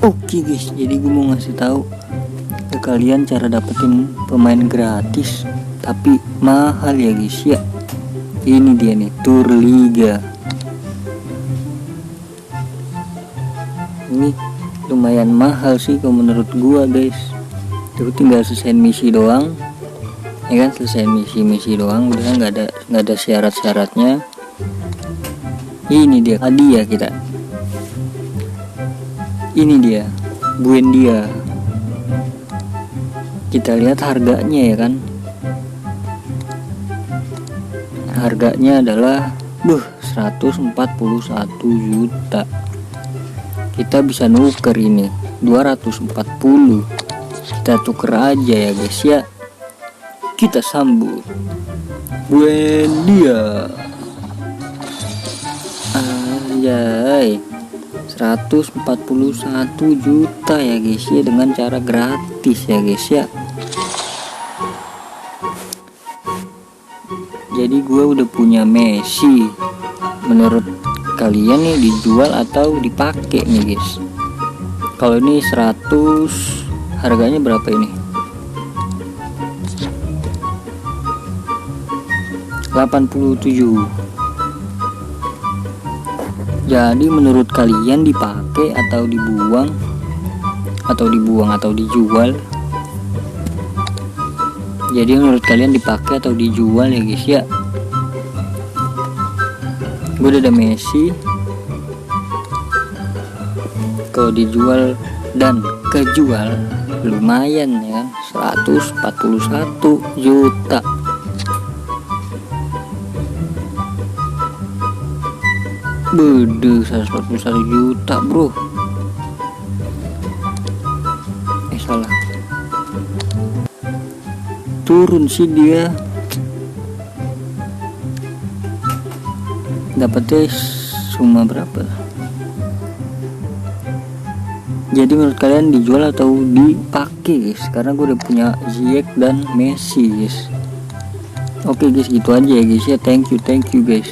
Oke guys, jadi gue mau ngasih tahu ke kalian cara dapetin pemain gratis tapi mahal ya guys ya. Ini dia nih, Tour Liga. Ini lumayan mahal sih kalau menurut gua guys. Itu tinggal selesai misi doang, ya kan, selesai misi doang, udah nggak ada syarat-syaratnya. Ini dia hadiah kita. Ini dia Buendia. Kita lihat harganya ya kan. Harganya adalah 141 juta. Kita bisa nuker ini 240. Kita tuker aja ya guys ya. Kita sambut Buendia. Anjay, 141 juta ya guys ya, dengan cara gratis ya guys ya. Jadi gue udah punya Messi. Menurut kalian nih dijual atau dipakai nih guys? Kalau ini 100, harganya berapa ini? 87. Jadi menurut kalian dipakai atau dibuang atau dijual? Jadi menurut kalian dipakai atau dijual ya guys ya? Gue udah ada Messi. Kalau dijual dan kejual lumayan ya kan, 141 juta. Bede, 141 juta bro. Salah, turun sih dia. Dapatnya cuma berapa? Jadi menurut kalian dijual atau dipakai guys? Karena gue udah punya Ziyech dan Messi guys. Oke guys, gitu aja ya guys ya. Thank you guys.